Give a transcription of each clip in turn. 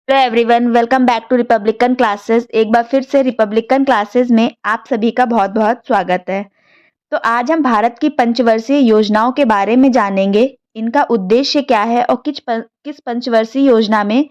Hello everyone, welcome back to Republican classes. एक बार फिर से रिपब्लिकन क्लासेस में आप सभी का बहुत बहुत स्वागत है। तो आज हम भारत की पंचवर्षीय योजनाओं के बारे में जानेंगे। इनका उद्देश्य क्या है और किस पंचवर्षीय योजना में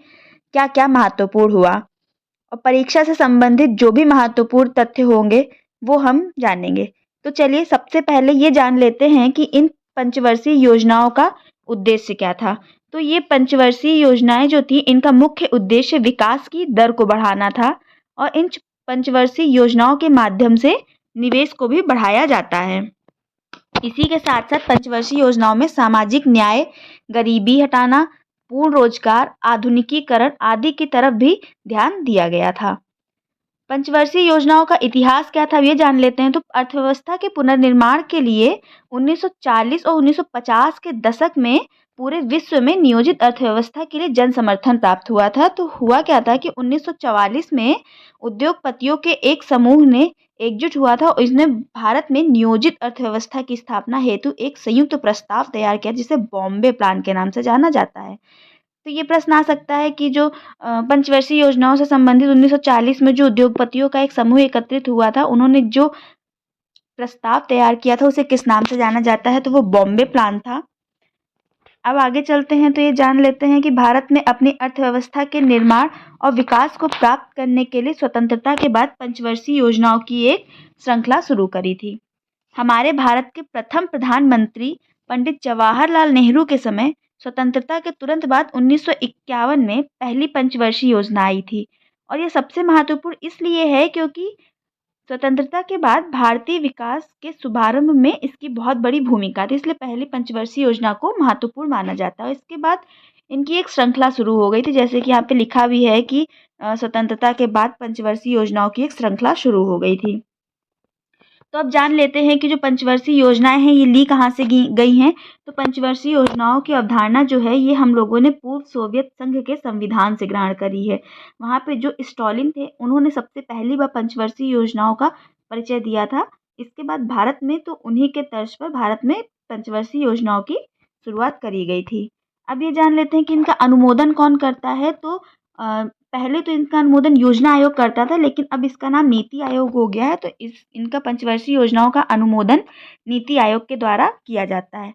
क्या क्या महत्वपूर्ण हुआ, और परीक्षा से संबंधित जो भी महत्वपूर्ण तथ्य होंगे वो हम जानेंगे। तो चलिए सबसे पहले ये जान लेते हैं कि इन पंचवर्षीय योजनाओं का उद्देश्य क्या था। तो ये पंचवर्षीय योजनाएं जो थी, इनका मुख्य उद्देश्य विकास की दर को बढ़ाना था, और इन पंचवर्षीय योजनाओं के माध्यम से निवेश को भी बढ़ाया जाता है। इसी के साथ साथ पंचवर्षीय योजनाओं में सामाजिक न्याय, गरीबी हटाना, पूर्ण रोजगार, आधुनिकीकरण आदि की तरफ भी ध्यान दिया गया था। पंचवर्षीय योजनाओं का इतिहास क्या था, ये जान लेते हैं। तो अर्थव्यवस्था के पुनर्निर्माण के लिए 1940 और 1950 के दशक में पूरे विश्व में नियोजित अर्थव्यवस्था के लिए जन समर्थन प्राप्त हुआ था। तो हुआ क्या था कि 1944 में उद्योगपतियों के एक समूह ने एकजुट हुआ था और इसने भारत में नियोजित अर्थव्यवस्था की स्थापना हेतु एक संयुक्त प्रस्ताव तैयार किया, जिसे बॉम्बे प्लान के नाम से जाना जाता है। तो ये प्रश्न आ सकता है कि जो पंचवर्षीय योजनाओं से संबंधित 1940 में जो उद्योगपतियों का एक समूह एकत्रित हुआ था, उन्होंने जो प्रस्ताव तैयार किया था उसे किस नाम से जाना जाता है, तो वो बॉम्बे प्लान था। अब आगे चलते हैं तो ये जान लेते हैं कि भारत ने अपनी अर्थव्यवस्था के निर्माण और विकास को प्राप्त करने के लिए स्वतंत्रता के बाद पंचवर्षीय योजनाओं की एक श्रृंखला शुरू करी थी। हमारे भारत के प्रथम प्रधानमंत्री पंडित जवाहरलाल नेहरू के समय स्वतंत्रता के तुरंत बाद 1951 में पहली पंचवर्षीय योजना आई थी। और यह सबसे महत्वपूर्ण इसलिए है क्योंकि स्वतंत्रता के बाद भारतीय विकास के शुभारंभ में इसकी बहुत बड़ी भूमिका थी, इसलिए पहली पंचवर्षीय योजना को महत्वपूर्ण माना जाता है। इसके बाद इनकी एक श्रृंखला शुरू हो गई थी, जैसे कि यहाँ पे लिखा भी है कि स्वतंत्रता के बाद पंचवर्षीय योजनाओं की एक श्रृंखला शुरू हो गई थी। तो अब जान लेते हैं कि जो पंचवर्षीय योजनाएं हैं ये ली कहाँ से गई हैं। तो पंचवर्षीय योजनाओं की अवधारणा जो है ये हम लोगों ने पूर्व सोवियत संघ के संविधान से ग्रहण करी है। वहाँ पे जो स्टॉलिन थे उन्होंने सबसे पहली बार पंचवर्षीय योजनाओं का परिचय दिया था। इसके बाद भारत में तो उन्हीं के तर्ज पर भारत में पंचवर्षीय योजनाओं की शुरुआत करी गई थी। अब ये जान लेते हैं कि इनका अनुमोदन कौन करता है। तो पहले तो इनका अनुमोदन योजना आयोग करता था, लेकिन अब इसका नाम नीति आयोग हो गया है। तो इस इनका पंचवर्षीय योजनाओं का अनुमोदन नीति आयोग के द्वारा किया जाता है।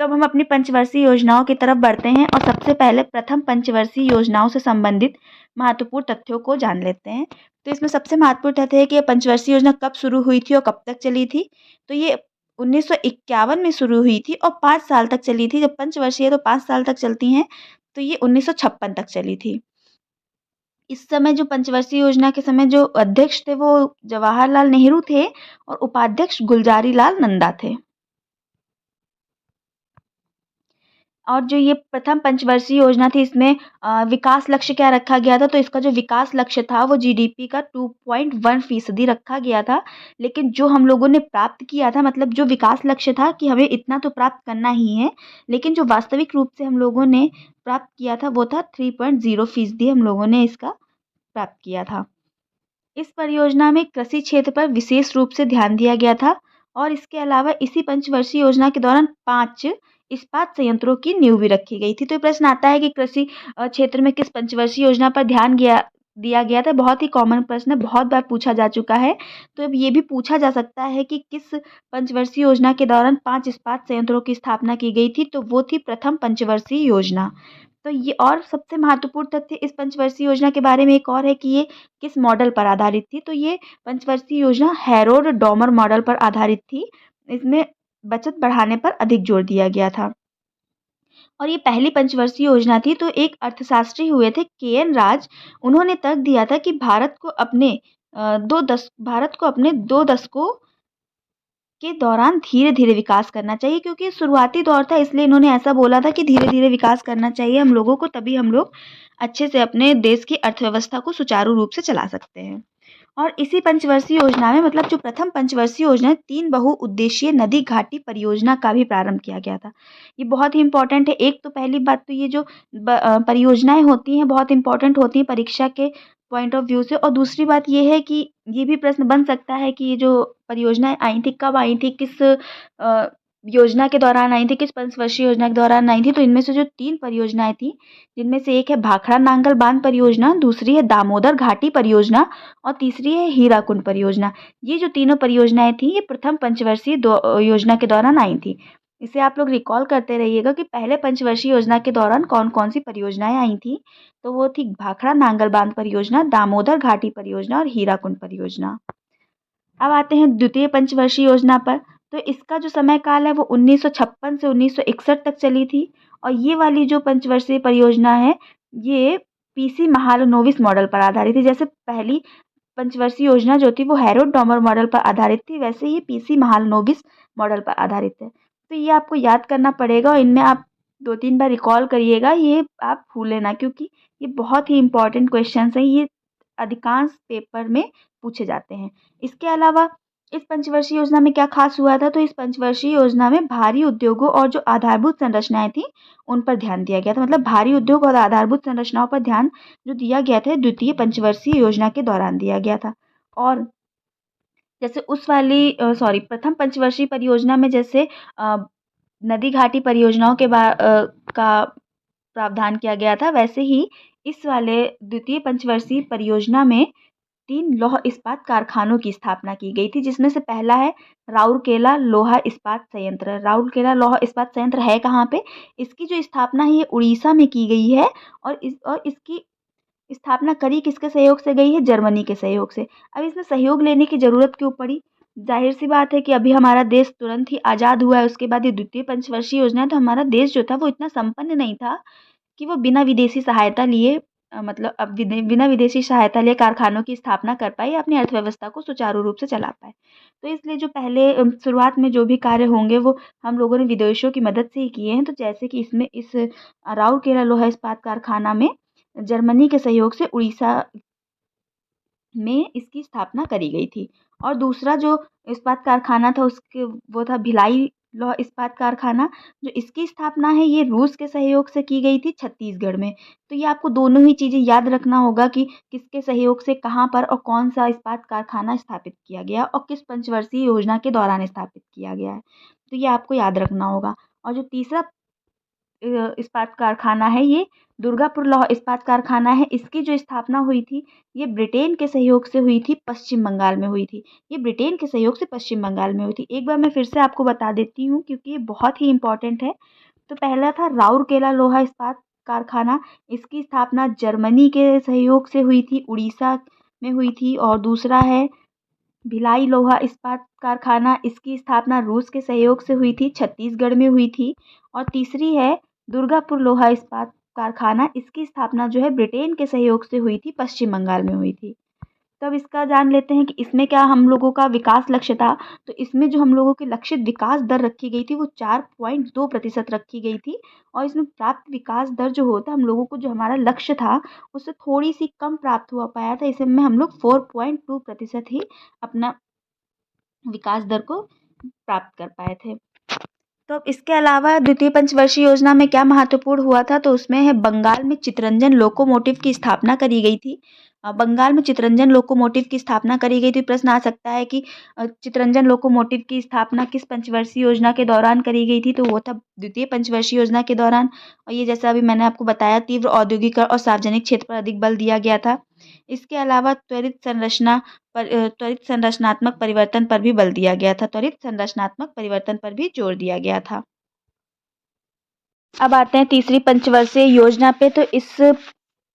तो अब हम अपनी पंचवर्षीय योजनाओं की तरफ बढ़ते हैं और सबसे पहले प्रथम पंचवर्षीय योजनाओं से संबंधित महत्वपूर्ण तथ्यों को जान लेते हैं। तो इसमें सबसे महत्वपूर्ण तथ्य है कि यह पंचवर्षीय योजना कब शुरू हुई थी और कब तक चली थी। तो ये 1951 में शुरू हुई थी और 5 साल तक चली थी। जब पंचवर्षीय तो 5 साल तक चलती हैं, तो ये 1956 तक चली थी। इस समय जो पंचवर्षीय योजना के समय जो अध्यक्ष थे वो जवाहरलाल नेहरू थे और उपाध्यक्ष गुलजारी लाल नंदा थे। और जो ये प्रथम पंचवर्षीय योजना थी इसमें विकास लक्ष्य क्या रखा गया था। तो इसका जो विकास लक्ष्य था वो जीडीपी का 2.1% रखा गया था। लेकिन जो हम लोगों ने प्राप्त किया था, मतलब जो विकास लक्ष्य था कि हमें इतना तो प्राप्त करना ही है, लेकिन जो वास्तविक रूप से हम लोगों ने प्राप्त किया था वो था 3.0% हम लोगों ने इसका प्राप्त किया था। इस परियोजना में कृषि क्षेत्र पर विशेष रूप से ध्यान दिया गया था। और इसके अलावा इसी पंचवर्षीय योजना के दौरान 5 इस्पात संयंत्रों की नींव भी रखी गई थी। तो ये प्रश्न आता है कि कृषि क्षेत्र में किस पंचवर्षीय योजना पर ध्यान दिया गया था। बहुत ही कॉमन प्रश्न है, बहुत बार पूछा जा चुका है। तो अब ये भी पूछा जा सकता है कि किस पंचवर्षीय योजना के दौरान 5 इस्पात संयंत्रों की स्थापना की गई थी। तो वो थी प्रथम पंचवर्षीय योजना। तो ये और सबसे महत्वपूर्ण तथ्य इस पंचवर्षीय योजना के बारे में एक और है कि ये किस मॉडल पर आधारित थी। तो ये पंचवर्षीय योजना हैरोल्ड डॉमर मॉडल पर आधारित थी। इसमें बचत बढ़ाने पर अधिक जोर दिया गया था। और ये पहली पंचवर्षीय योजना थी। तो एक अर्थशास्त्री हुए थे के.एन. राज, उन्होंने तर्क दिया था कि भारत को अपने 2 दशकों के दौरान धीरे-धीरे विकास करना चाहिए, क्योंकि शुरुआती दौर था, इसलिए इन्होंने ऐसा बोला था कि धीरे-धीरे विकास करना चाहिए हम लोगों को, तभी हम लोग अच्छे से अपने देश की अर्थव्यवस्था को सुचारू रूप से चला सकते हैं। और इसी पंचवर्षीय योजना में, मतलब जो प्रथम पंचवर्षीय योजना है, 3 बहुउद्देशीय नदी घाटी परियोजना का भी प्रारंभ किया गया था। ये बहुत ही इम्पोर्टेंट है। एक तो पहली बात तो ये जो परियोजनाएँ होती हैं बहुत इम्पोर्टेंट होती हैं परीक्षा के पॉइंट ऑफ व्यू से। और दूसरी बात ये है कि ये भी प्रश्न बन सकता है कि ये जो परियोजनाएँ आई थी, कब आई थी, योजना के दौरान आई थी, किस पंचवर्षीय योजना के दौरान आई थी, तो इनमें से जो 3 परियोजनाएँ थी, जिनमें से एक है भाखड़ा नांगल बांध परियोजना, दूसरी है दामोदर घाटी परियोजना और तीसरी है हीराकुंड परियोजना। ये जो तीनों परियोजनाएँ थी, ये प्रथम पंचवर्षीय योजना के दौरान आई थी। इसे आप लोग रिकॉल करते रहिएगा कि पहले पंचवर्षीय योजना के दौरान कौन-कौन सी परियोजनाएँ आई थी। तो वो थी भाखड़ा नांगल बांध परियोजना, दामोदर घाटी परियोजना और हीराकुंड परियोजना। अब आते हैं द्वितीय पंचवर्षीय योजना पर। तो इसका जो समय काल है वो 1956 से 1961 तक चली थी और ये वाली जो पंचवर्षीय परियोजना है, ये पीसी महालनोबिस मॉडल पर आधारित थी। जैसे पहली पंचवर्षीय योजना जो थी वो हैरोल्ड डॉमर मॉडल पर आधारित थी, वैसे ही पीसी महालनोबिस मॉडल पर आधारित है। तो ये आपको याद करना पड़ेगा और इनमें आप 2-3 बार रिकॉल करिएगा, ये आप भूलें ना, क्योंकि ये बहुत ही इम्पोर्टेंट क्वेश्चंस हैं, ये अधिकांश पेपर में पूछे जाते हैं। इसके अलावा इस पंचवर्षीय योजना में क्या खास हुआ था, तो इस पंचवर्षीय योजना में भारी उद्योगों और जो आधारभूत संरचनाएँ थीं, उन पर ध्यान दिया गया था। मतलब भारी उद्योग और आधारभूत संरचनाओं पर ध्यान जो दिया गया था, द्वितीय पंचवर्षीय योजना के दौरान दिया गया था। और जैसे उस वाली प्रथम पंचवर्षीय परियोजना में जैसे अ, नदी घाटी परियोजनाओं का प्रावधान किया गया था, वैसे ही इस वाले द्वितीय पंचवर्षीय परियोजना में 3 लौह इस्पात कारखानों की स्थापना की गई थी, जिसमें से पहला है राउरकेला लोहा इस्पात संयंत्र। राउरकेला लोहा इस्पात संयंत्र है कहाँ पे? इसकी जो स्थापना है ये उड़ीसा में की गई है और इसकी स्थापना करी किसके सहयोग से गई है? जर्मनी के सहयोग से। अब इसमें सहयोग लेने की ज़रूरत क्यों पड़ी? ज़ाहिर-सी बात है कि अभी हमारा देश तुरंत ही आज़ाद हुआ है, उसके बाद ये द्वितीय पंचवर्षीय योजना है, तो हमारा देश जो था वो इतना संपन्न नहीं था कि वो बिना विदेशी सहायता लिए मतलब अब बिना विदेशी सहायता लिए कारखानों की स्थापना कर पाए या अपनी अर्थव्यवस्था को सुचारू रूप से चला पाए। तो इसलिए जो पहले शुरुआत में जो भी कार्य होंगे वो हम लोगों ने विदेशियों की मदद से ही किए हैं। तो जैसे कि इसमें इस राउरकेला लोहा इस्पात कारखाना में जर्मनी के सहयोग से उड़ीसा में इसकी स्थापना करी गई थी। और दूसरा जो इस्पात कारखाना था उसके वो था भिलाई लौह इस्पात कारखाना, जो इसकी स्थापना है ये रूस के सहयोग से की गई थी छत्तीसगढ़ में। तो ये आपको दोनों ही चीज़ें याद रखना होगा कि किसके सहयोग से कहाँ पर और कौन-सा इस्पात कारखाना स्थापित किया गया और किस पंचवर्षीय योजना के दौरान स्थापित किया गया है। तो ये आपको याद रखना होगा। और जो तीसरा इस्पात कारखाना है ये दुर्गापुर लौह इस्पात कारखाना है। इसकी जो स्थापना हुई थी ये ब्रिटेन के सहयोग से हुई थी, पश्चिम बंगाल में हुई थी। ये ब्रिटेन के सहयोग से पश्चिम बंगाल में हुई थी। एक बार मैं फिर से आपको बता देती हूँ क्योंकि ये बहुत ही इम्पोर्टेंट है। तो पहला था राउरकेला लोहा इस्पात कारखाना, इसकी स्थापना जर्मनी के सहयोग से हुई थी, उड़ीसा में हुई थी। और दूसरा है भिलाई लोहा इस्पात कारखाना, इसकी स्थापना रूस के सहयोग से हुई थी, छत्तीसगढ़ में हुई थी। और तीसरी है दुर्गापुर लोहा इस्पात कारखाना, इसकी स्थापना जो है ब्रिटेन के सहयोग से हुई थी, पश्चिम बंगाल में हुई थी। तो अब इसका जान लेते हैं कि इसमें क्या हम लोगों का विकास लक्ष्य था। तो इसमें जो हम लोगों की लक्षित विकास दर रखी गई थी वो 4.2% रखी गई थी। और इसमें प्राप्त विकास दर जो होता है हम लोगों को जो हमारा लक्ष्य था उससे थोड़ी सी कम प्राप्त हुआ पाया था। इसमें हम लोग 4.2% ही अपना विकास दर को प्राप्त कर पाए थे। तो अब इसके अलावा द्वितीय पंचवर्षीय योजना में क्या महत्वपूर्ण हुआ था, तो उसमें है बंगाल में चितरंजन लोकोमोटिव की स्थापना करी गई थी। बंगाल में चितरंजन लोकोमोटिव की स्थापना करी गई थी। प्रश्न आ सकता है कि चितरंजन लोकोमोटिव की स्थापना किस पंचवर्षीय योजना के दौरान करी गई थी, तो वो था द्वितीय पंचवर्षीय योजना के दौरान। और ये जैसा अभी मैंने आपको बताया तीव्र औद्योगिकरण और सार्वजनिक क्षेत्र पर अधिक बल दिया गया था। इसके अलावा त्वरित संरचनात्मक परिवर्तन पर भी बल दिया गया था। त्वरित संरचनात्मक परिवर्तन पर भी जोर दिया गया था। अब आते हैं तीसरी पंचवर्षीय योजना पे। तो इस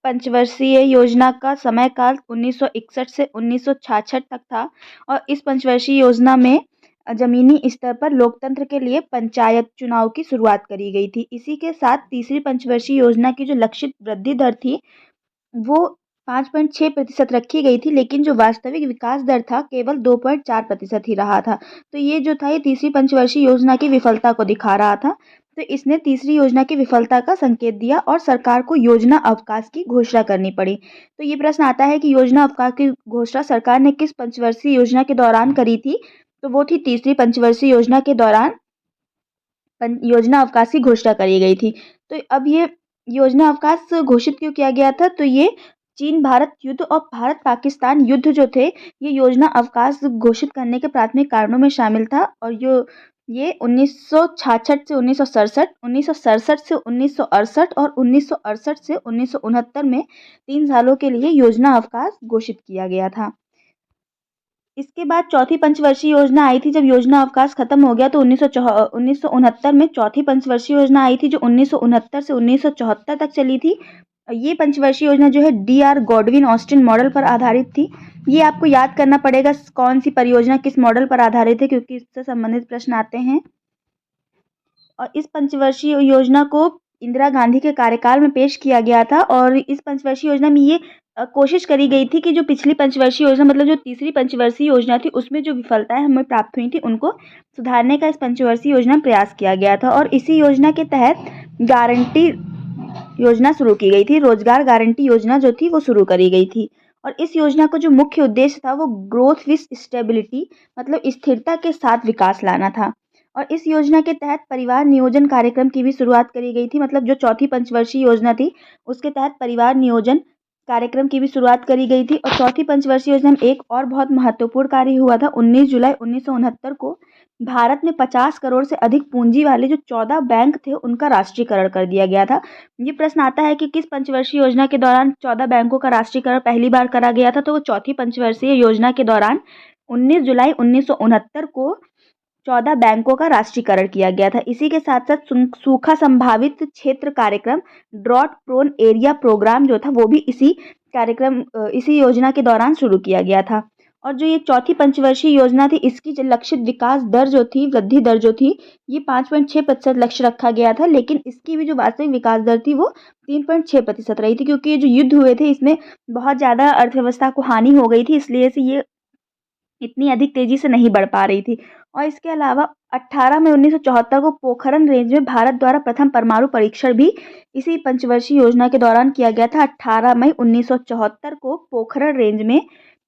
पंचवर्षीय योजना का समय काल 1961 से 1966 तक था। और इस पंचवर्षीय योजना में जमीनी स्तर पर लोकतंत्र के लिए पंचायत चुनाव की शुरुआत करी गई थी। इसी के साथ तीसरी पंचवर्षीय योजना की जो लक्षित वृद्धि दर थी वो 5.6% रखी गई थी, लेकिन जो वास्तविक विकास दर था केवल 2.4% ही रहा था। तो ये जो था ये तीसरी पंचवर्षीय योजना की विफलता को दिखा रहा था। तो इसने तीसरी योजना की विफलता का संकेत दिया और सरकार को योजना अवकाश की घोषणा करनी पड़ी। तो ये प्रश्न आता है कि योजना अवकाश की घोषणा सरकार ने किस पंचवर्षीय योजना के दौरान करी थी, तो वो थी तीसरी पंचवर्षीय योजना के दौरान योजना अवकाश की घोषणा करी गई थी। तो अब ये योजना अवकाश घोषित क्यों किया गया था, तो ये चीन भारत युद्ध और भारत पाकिस्तान युद्ध जो थे ये योजना अवकाश घोषित करने के प्राथमिक कारणों में शामिल था। और ये 1966 से 1967, 1967 से 1968 और 1968 से 1969 में 3 सालों के लिए योजना अवकाश घोषित किया गया था। इसके बाद चौथी पंचवर्षीय योजना आई थी। जब योजना अवकाश खत्म हो गया तो 1969 में चौथी पंचवर्षीय योजना आई थी, जो 1969 से 1974 तक चली थी। ये पंचवर्षीय योजना जो है डी.आर. गॉडविन ऑस्टिन मॉडल पर आधारित थी। ये आपको याद करना पड़ेगा कौन सी परियोजना किस मॉडल पर आधारित है, क्योंकि इससे संबंधित प्रश्न आते हैं। और इस पंचवर्षीय योजना को इंदिरा गांधी के कार्यकाल में पेश किया गया था और इस पंचवर्षीय योजना में ये कोशिश करी गई थी कि जो पिछली पंचवर्षीय योजना मतलब जो तीसरी पंचवर्षीय योजना थी उसमें जो विफलताएं हमें प्राप्त हुई थी उनको सुधारने का इस पंचवर्षीय योजना में प्रयास किया गया था। और इसी योजना के तहत गारंटी योजना शुरू की गई थी, रोजगार गारंटी योजना जो थी वो शुरू करी गई थी। और इस योजना का जो मुख्य उद्देश्य था वो ग्रोथ विथ स्टेबिलिटी मतलब स्थिरता के साथ विकास लाना था। और इस योजना के तहत परिवार नियोजन कार्यक्रम की भी शुरुआत करी गई थी। मतलब जो चौथी पंचवर्षीय योजना थी उसके तहत परिवार नियोजन कार्यक्रम की भी शुरुआत करी गई थी। और चौथी पंचवर्षीय योजना में एक और बहुत महत्वपूर्ण कार्य हुआ था। 19 जुलाई 1969 को भारत में 50 करोड़ से अधिक पूंजी वाले जो 14 बैंक थे उनका राष्ट्रीयकरण कर दिया गया था। ये प्रश्न आता है कि किस पंचवर्षीय योजना के दौरान 14 बैंकों का राष्ट्रीयकरण पहली बार करा गया था, तो वो चौथी पंचवर्षीय योजना के दौरान 19 जुलाई 1969 को 14 बैंकों का राष्ट्रीयकरण किया गया था। इसी के साथ साथ सूखा संभावित क्षेत्र कार्यक्रम ड्रॉट प्रोन एरिया प्रोग्राम जो था वो भी इसी योजना के दौरान शुरू किया गया था। और जो ये चौथी पंचवर्षीय योजना थी इसकी जो लक्षित विकास दर जो थी वृद्धि दर जो थी ये 5.6% लक्ष्य रखा गया था, लेकिन इसकी भी जो वास्तविक विकास दर थी वो 3.6% रही थी, क्योंकि ये जो युद्ध हुए थे इसमें बहुत ज़्यादा अर्थव्यवस्था को हानि हो गई थी, इसलिए से ये इतनी अधिक तेजी से नहीं बढ़ पा रही थी। और इसके अलावा 18 मई 1974 को पोखरण रेंज में भारत द्वारा प्रथम परमाणु परीक्षण भी इसी पंचवर्षीय योजना के दौरान किया गया था। 18 मई 1974 को पोखरण रेंज में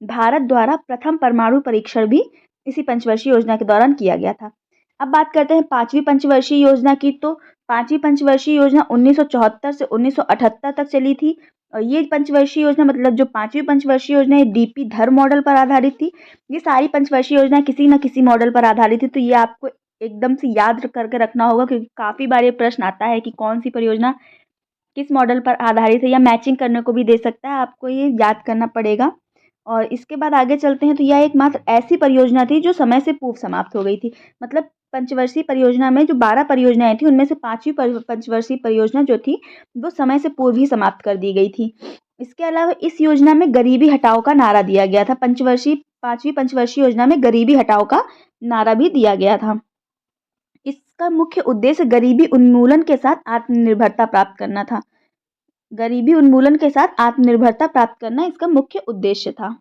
भारत द्वारा प्रथम परमाणु परीक्षण भी इसी पंचवर्षीय योजना के दौरान किया गया था। अब बात करते हैं पांचवी पंचवर्षीय योजना की। तो पांचवी पंचवर्षीय योजना 1974 से 1978 तक चली थी। और ये पंचवर्षीय योजना मतलब जो पांचवी पंचवर्षीय योजना है डीपी धर मॉडल पर आधारित थी। ये सारी पंचवर्षीय योजना किसी न किसी मॉडल पर आधारित थी, तो ये आपको एकदम से याद करके रखना होगा, क्योंकि काफ़ी बार ये प्रश्न आता है कि कौन सी परियोजना किस मॉडल पर आधारित है, या मैचिंग करने को भी दे सकता है, आपको ये याद करना पड़ेगा। और इसके बाद आगे चलते हैं तो यह एकमात्र ऐसी परियोजना थी जो समय से पूर्व समाप्त हो गई थी। मतलब पंचवर्षीय परियोजना में जो 12 परियोजनाएं थी उनमें से पांचवी पंचवर्षीय परियोजना जो थी वो समय से पूर्व ही समाप्त कर दी गई थी। इसके अलावा इस योजना में गरीबी हटाओ का नारा दिया गया था। पांचवी पंचवर्षीय योजना में गरीबी हटाओ का नारा भी दिया गया था। इसका मुख्य उद्देश्य गरीबी उन्मूलन के साथ आत्मनिर्भरता प्राप्त करना था। गरीबी उन्मूलन के साथ आत्मनिर्भरता प्राप्त करना इसका मुख्य उद्देश्य था।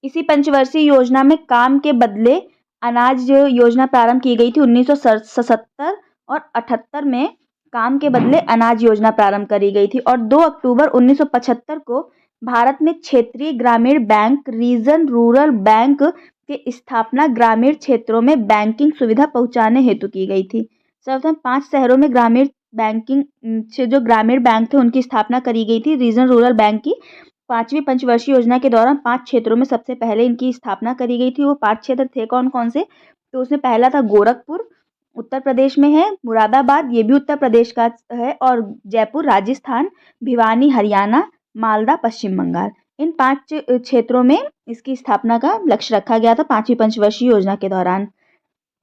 इसी पंचवर्षीय योजना में काम के बदले अनाज योजना प्रारंभ की गई थी। 1977 और 78 में काम के बदले अनाज योजना प्रारंभ करी गई थी। और 2 अक्टूबर 1975 को भारत में क्षेत्रीय ग्रामीण बैंक रीजन रूरल बैंक की स्थापना ग्रामीण क्षेत्रों में बैंकिंग सुविधा पहुंचाने हेतु की गई थी। सर्वप्रथम 5 शहरों में ग्रामीण बैंकिंग से जो ग्रामीण बैंक थे उनकी स्थापना करी गई थी रीजन रूरल बैंक की। पांचवी पंचवर्षीय योजना के दौरान 5 क्षेत्रों में सबसे पहले इनकी स्थापना करी गई थी। वो 5 क्षेत्र थे कौन कौन से? तो उसमें पहला था गोरखपुर, उत्तर प्रदेश में है, मुरादाबाद ये भी उत्तर प्रदेश का है, और जयपुर राजस्थान, भिवानी हरियाणा, मालदा पश्चिम बंगाल। इन 5 क्षेत्रों में इसकी स्थापना का लक्ष्य रखा गया था पांचवी पंचवर्षीय योजना के दौरान।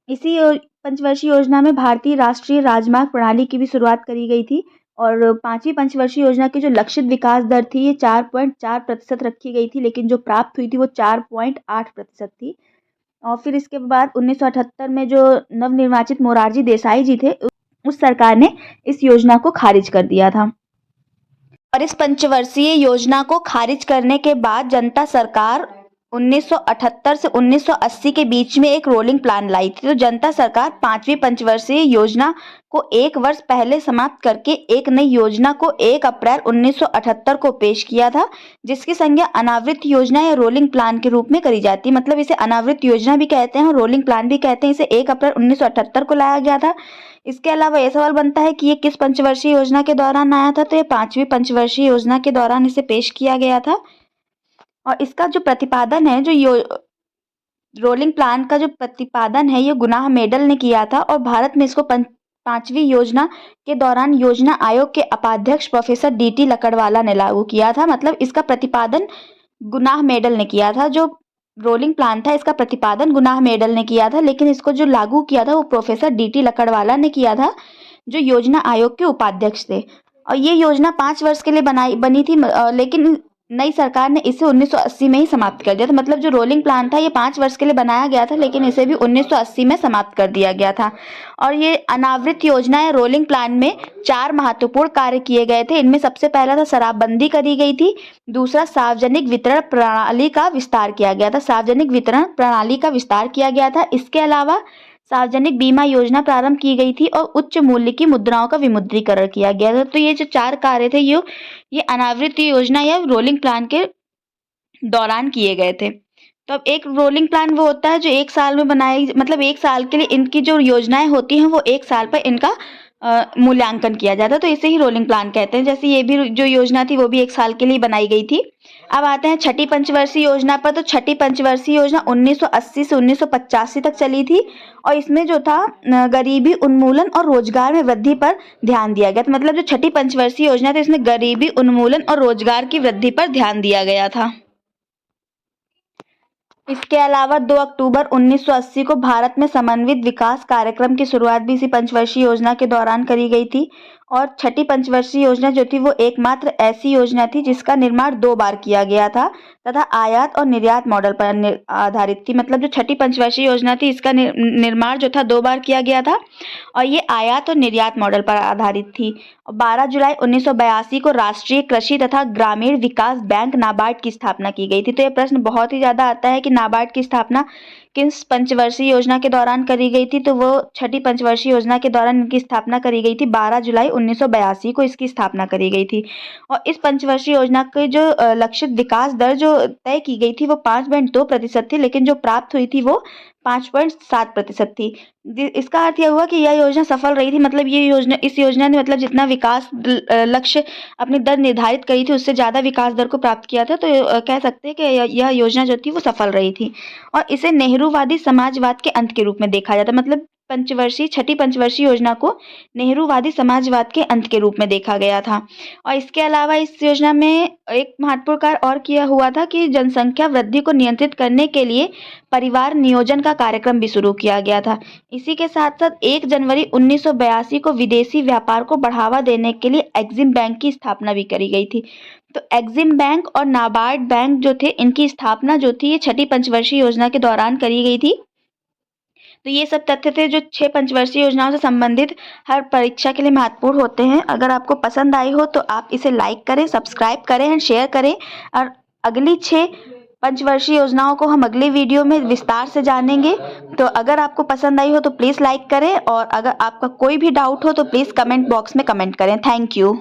इसी पंचवर्षीय योजना में भारतीय राष्ट्रीय राजमार्ग प्रणाली की भी शुरुआत करी गई थी। और पांचवी पंचवर्षीय योजना की जो लक्षित विकास दर थी ये 4.4% रखी गई थी, लेकिन जो प्राप्त हुई थी वो 4.8% थी। और फिर इसके बाद 1978 में जो नवनिर्वाचित मोरारजी देसाई जी थे उस सरकार ने इस योजना को खारिज कर दिया था। और इस पंचवर्षीय योजना को खारिज करने के बाद जनता सरकार 1978 से 1980 के बीच में एक रोलिंग प्लान लाई थी। तो जनता सरकार पांचवी पंचवर्षीय योजना को 1 वर्ष पहले समाप्त करके एक नई योजना को 1 अप्रैल 1978 को पेश किया था, जिसकी संज्ञा अनावृत्त योजना या रोलिंग प्लान के रूप में करी जाती है। मतलब इसे अनावृत्त योजना भी कहते हैं और रोलिंग प्लान भी कहते हैं। इसे 1 अप्रैल 1978 को लाया गया था। इसके अलावा यह सवाल बनता है कि ये किस पंचवर्षीय योजना के दौरान आया था? तो ये पांचवी पंचवर्षीय योजना के दौरान इसे पेश किया गया था। और इसका जो प्रतिपादन है, जो रोलिंग प्लान का जो प्रतिपादन है, ये गुनाह मेडल ने किया था और भारत में इसको 5वीं योजना के दौरान योजना आयोग के उपाध्यक्ष प्रोफेसर डीटी लकड़वाला ने लागू किया था। मतलब इसका प्रतिपादन गुनाह मेडल ने किया था। जो रोलिंग प्लान था, इसका प्रतिपादन गुनाह मेडल ने किया था, लेकिन इसको जो लागू किया था वो प्रोफेसर डीटी लकड़वाला ने किया था, जो योजना आयोग के उपाध्यक्ष थे। और ये योजना 5 वर्ष के लिए बनी थी, लेकिन नई सरकार ने इसे 1980 में ही समाप्त कर दिया था। मतलब जो रोलिंग प्लान था, ये 5 वर्ष के लिए बनाया गया था, लेकिन इसे भी 1980 में समाप्त कर दिया गया था। और ये अनावृत योजना या रोलिंग प्लान में 4 महत्वपूर्ण कार्य किए गए थे। इनमें सबसे पहला था शराबबंदी करी गई थी। दूसरा, सार्वजनिक वितरण प्रणाली का विस्तार किया गया था। सार्वजनिक वितरण प्रणाली का विस्तार किया गया था। इसके अलावा सार्वजनिक बीमा योजना प्रारंभ की गई थी और उच्च मूल्य की मुद्राओं का विमुद्रीकरण किया गया था। तो ये जो 4 कार्य थे, ये अनावृत योजना या रोलिंग प्लान के दौरान किए गए थे। तो अब एक रोलिंग प्लान वो होता है जो 1 साल में बनाई, मतलब 1 साल के लिए इनकी जो योजनाएं होती हैं, वो 1 साल पर इनका मूल्यांकन किया जाता है, तो इसे ही रोलिंग प्लान कहते हैं। जैसे ये भी जो योजना थी, वो भी 1 साल के लिए बनाई गई थी। अब आते हैं छठी पंचवर्षीय योजना पर। तो छठी पंचवर्षीय योजना 1980 से 1985 तक चली थी और इसमें जो था गरीबी उन्मूलन और रोजगार में वृद्धि पर ध्यान दिया गया था। मतलब जो छठी पंचवर्षीय योजना थी, इसमें गरीबी उन्मूलन और रोजगार की वृद्धि पर ध्यान दिया गया था। इसके अलावा 2 अक्टूबर 1980 को भारत में समन्वित विकास कार्यक्रम की शुरुआत भी इसी पंचवर्षीय योजना के दौरान करी गई थी। और छठी पंचवर्षीय योजना जो थी, वो एकमात्र ऐसी योजना थी जिसका निर्माण 2 बार किया गया था तथा आयात और निर्यात मॉडल पर आधारित थी। मतलब जो छठी पंचवर्षीय योजना थी, इसका निर्माण जो था 2 बार किया गया था और ये आयात और निर्यात मॉडल पर आधारित थी। 12 जुलाई 1982 को राष्ट्रीय कृषि तथा ग्रामीण विकास बैंक नाबार्ड की स्थापना की गई थी। तो ये प्रश्न बहुत ही ज्यादा आता है कि नाबार्ड की स्थापना किस पंचवर्षीय योजना के दौरान करी गई थी। तो वो छठी पंचवर्षीय योजना के दौरान इनकी स्थापना करी गई थी। 12 जुलाई 1982 को इसकी स्थापना करी गई थी। और इस पंचवर्षीय योजना की जो लक्षित विकास दर जो तय की गई थी, वो 5.2% थी, लेकिन जो प्राप्त हुई थी वो 5.7% थी। इसका अर्थ यह हुआ कि यह योजना सफल रही थी। मतलब इस योजना ने मतलब जितना विकास लक्ष्य अपनी दर निर्धारित करी थी, उससे ज्यादा विकास दर को प्राप्त किया था। तो कह सकते हैं कि यह योजना जो थी वो सफल रही थी। और इसे नेहरूवादी समाजवाद के अंत के रूप में देखा जाता है। मतलब छठी पंचवर्षीय योजना को नेहरूवादी समाजवाद के अंत के रूप में देखा गया था। और इसके अलावा इस योजना में एक महत्वपूर्ण कार्य और किया हुआ था कि जनसंख्या वृद्धि को नियंत्रित करने के लिए परिवार नियोजन का कार्यक्रम भी शुरू किया गया था। इसी के साथ साथ 1 जनवरी 1982 को विदेशी व्यापार को बढ़ावा देने के लिए एक्जिम बैंक की स्थापना भी करी गई थी। तो एक्जिम बैंक और नाबार्ड बैंक जो थे, इनकी स्थापना जो थी, ये छठी पंचवर्षीय योजना के दौरान करी गई थी। तो ये सब तथ्य थे जो 6 पंचवर्षीय योजनाओं से संबंधित हर परीक्षा के लिए महत्वपूर्ण होते हैं। अगर आपको पसंद आई हो तो आप इसे लाइक करें, सब्सक्राइब करें एंड शेयर करें। और अगली 6 पंचवर्षीय योजनाओं को हम अगले वीडियो में विस्तार से जानेंगे। तो अगर आपको पसंद आई हो तो प्लीज़ लाइक करें और अगर आपका कोई भी डाउट हो तो प्लीज़ कमेंट बॉक्स में कमेंट करें। Thank you.